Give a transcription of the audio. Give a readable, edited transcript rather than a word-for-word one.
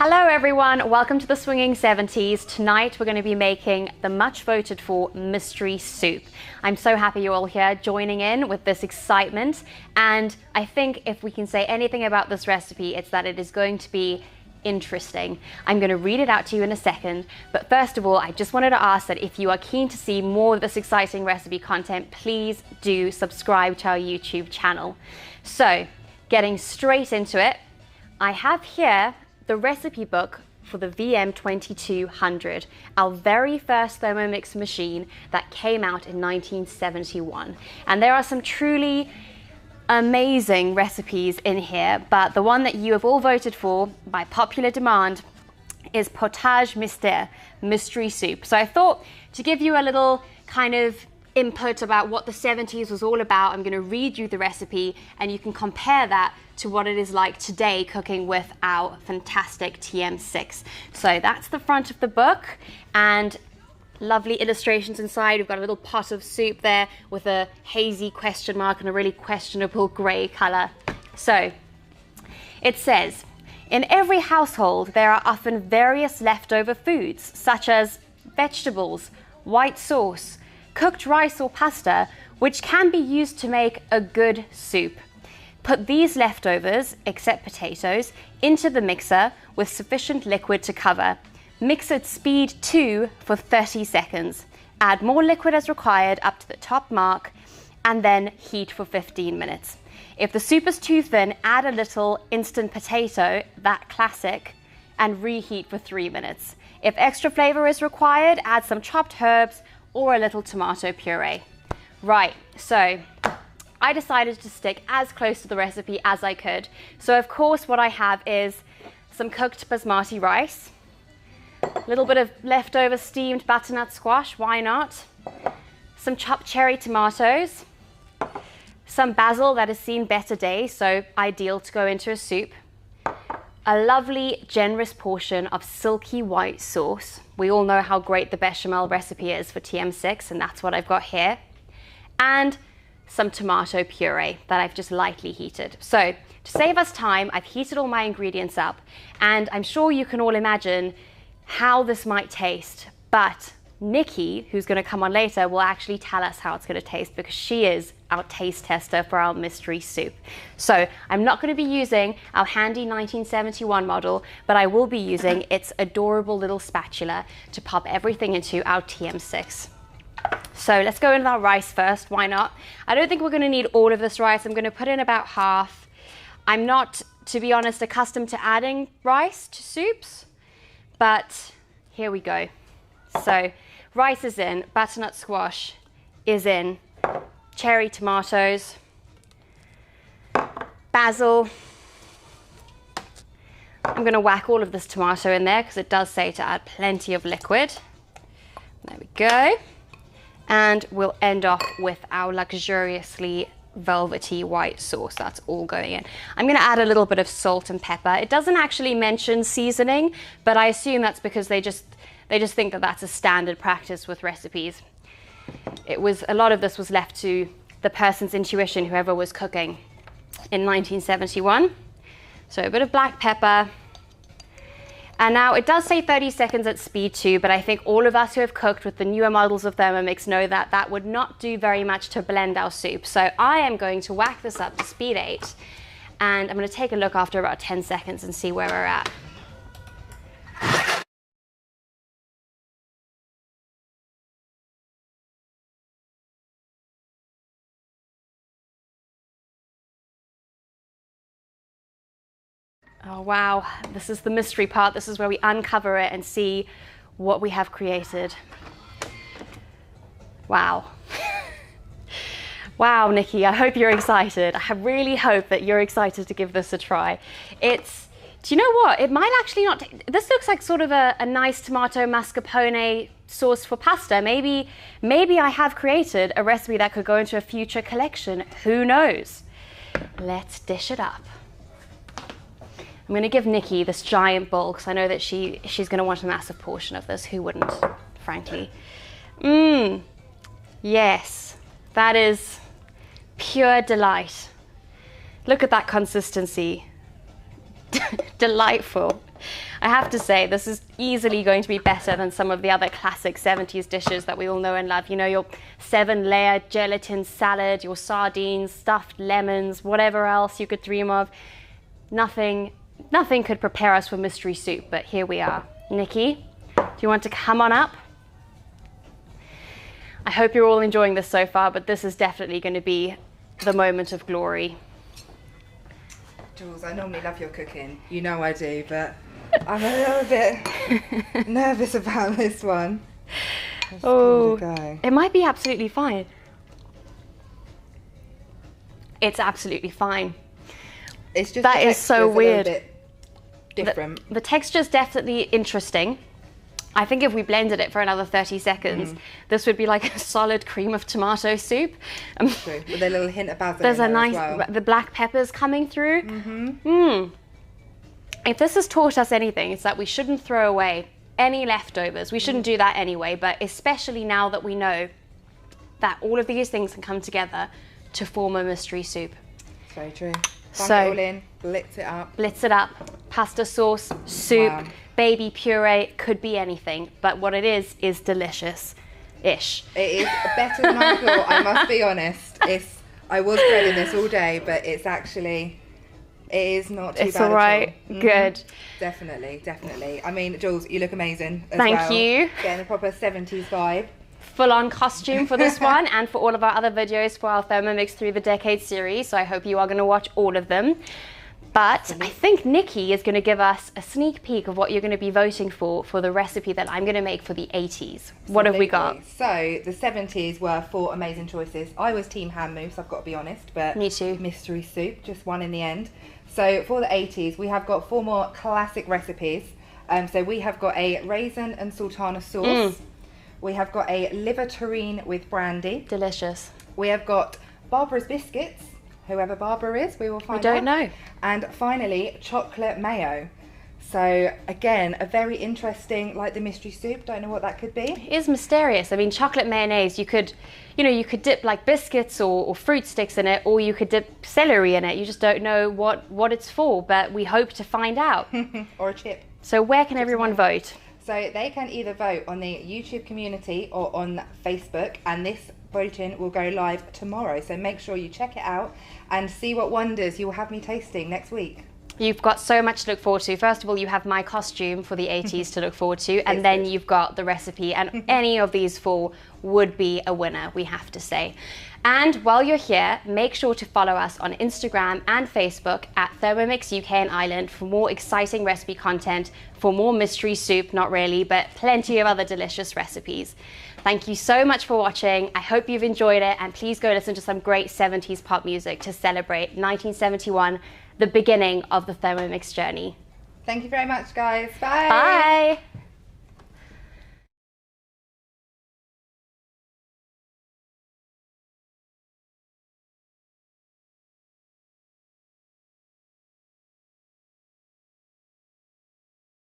Hello everyone, welcome to the Swinging 70s. Tonight we're going to be making the much voted for mystery soup. I'm so happy you're all here joining in with this excitement, and I think if we can say anything about this recipe, it's that it is going to be interesting. I'm going to read it out to you in a second, but first of all I just wanted to ask that if you are keen to see more of this exciting recipe content, please do subscribe to our YouTube channel. So getting straight into it, I have here the recipe book for the VM2200, our very first Thermomix machine that came out in 1971. And there are some truly amazing recipes in here, but the one that you have all voted for by popular demand is Potage Mystère, mystery soup. So I thought to give you a little kind of input about what the 70s was all about, I'm going to read you the recipe and you can compare that to what it is like today cooking with our fantastic TM6. So that's the front of the book, and lovely illustrations inside. We've got a little pot of soup there with a hazy question mark and a really questionable grey colour. So it says, in every household there are often various leftover foods such as vegetables, white sauce, cooked rice or pasta, which can be used to make a good soup. Put these leftovers, except potatoes, into the mixer with sufficient liquid to cover. Mix at speed 2 for 30 seconds. Add more liquid as required up to the top mark, and then heat for 15 minutes. If the soup is too thin, add a little instant potato, that classic, and reheat for 3 minutes. If extra flavor is required, add some chopped herbs or a little tomato puree. Right, so I decided to stick as close to the recipe as I could. So of course what I have is some cooked basmati rice, a little bit of leftover steamed butternut squash, why not? Some chopped cherry tomatoes, some basil that has seen better days, so ideal to go into a soup, a lovely generous portion of silky white sauce. We all know how great the bechamel recipe is for TM6, and that's what I've got here. And some tomato puree that I've just lightly heated. So to save us time, I've heated all my ingredients up, and I'm sure you can all imagine how this might taste, but Nikki, who's going to come on later, will actually tell us how it's going to taste because she is our taste tester for our mystery soup. So I'm not going to be using our handy 1971 model, but I will be using its adorable little spatula to pop everything into our TM6. So let's go in with our rice first, why not? I don't think we're going to need all of this rice. I'm going to put in about half. I'm not, to be honest, accustomed to adding rice to soups, but here we go. So rice is in, butternut squash is in, cherry tomatoes, basil. I'm going to whack all of this tomato in there because it does say to add plenty of liquid. There we go. And we'll end off with our luxuriously velvety white sauce. That's all going in. I'm going to add a little bit of salt and pepper. It doesn't actually mention seasoning, but I assume that's because they just think that that's a standard practice with recipes. A lot of this was left to the person's intuition, whoever was cooking in 1971. So a bit of black pepper. And now it does say 30 seconds at speed 2, but I think all of us who have cooked with the newer models of Thermomix know that that would not do very much to blend our soup. So I am going to whack this up to speed 8, and I'm going to take a look after about 10 seconds and see where we're at. Oh wow, this is the mystery part. This is where we uncover it and see what we have created. Wow. Wow, Nikki, I hope you're excited. I really hope that you're excited to give this a try. Do you know what? It might actually not, this looks like sort of a nice tomato mascarpone sauce for pasta. Maybe I have created a recipe that could go into a future collection. Who knows? Let's dish it up. I'm going to give Nikki this giant bowl because I know that she's going to want a massive portion of this. Who wouldn't, frankly? Yes, that is pure delight. Look at that consistency. Delightful. I have to say, this is easily going to be better than some of the other classic 70s dishes that we all know and love. You know, your 7-layer gelatin salad, your sardines, stuffed lemons, whatever else you could dream of. Nothing could prepare us for mystery soup, but here we are. Nikki, do you want to come on up? I hope you're all enjoying this so far, but this is definitely going to be the moment of glory. Jules, I normally love your cooking. You know I do, but I'm a little bit nervous about this one. It might be absolutely fine. It's absolutely fine. It's just that is so weird. A bit different. The texture's definitely interesting. I think if we blended it for another 30 seconds, this would be like a solid cream of tomato soup. True. With a little hint of basil. There's a in there nice, as well. the black peppers coming through. If this has taught us anything, it's that we shouldn't throw away any leftovers. We shouldn't do that anyway, but especially now that we know that all of these things can come together to form a mystery soup. Very true. So, Bang it all in, blitz it up. Blitz it up, pasta sauce, soup, baby puree, could be anything, but what it is delicious-ish. It is better than I thought, I must be honest. I was dreading this all day, but it's actually, it is not too bad It's all right, good. Definitely, definitely. I mean, Jules, you look amazing as well. Thank you. Getting a proper 70s vibe. Full-on costume for this one and for all of our other videos for our Thermomix Through the Decades series, so I hope you are going to watch all of them. But I think Nikki is going to give us a sneak peek of what you're going to be voting for the recipe that I'm going to make for the 80s. What have we got? So the 70s were 4 amazing choices. I was team hand mousse, I've got to be honest, but me too. Mystery soup, just one in the end. So for the 80s, we have got 4 more classic recipes. So we have got a raisin and sultana sauce. We have got a liver terrine with brandy. Delicious. We have got Barbara's biscuits. Whoever Barbara is, we will find out. We don't know. And finally, chocolate mayo. So again, a very interesting, like the mystery soup. Don't know what that could be. It is mysterious. I mean, chocolate mayonnaise, you could dip like biscuits or fruit sticks in it, or you could dip celery in it. You just don't know what it's for, but we hope to find out. Or a chip. So where can everyone vote? So they can either vote on the YouTube community or on Facebook, and this voting will go live tomorrow. So make sure you check it out and see what wonders you will have me tasting next week. You've got so much to look forward to. First of all, you have my costume for the 80s to look forward to, and then you've got the recipe, and any of these 4 would be a winner, we have to say. And while you're here, make sure to follow us on Instagram and Facebook at Thermomix UK and Ireland for more exciting recipe content, for more mystery soup, not really, but plenty of other delicious recipes. Thank you so much for watching. I hope you've enjoyed it, and please go listen to some great 70s pop music to celebrate 1971, the beginning of the Thermomix journey. Thank you very much, guys. Bye. Bye.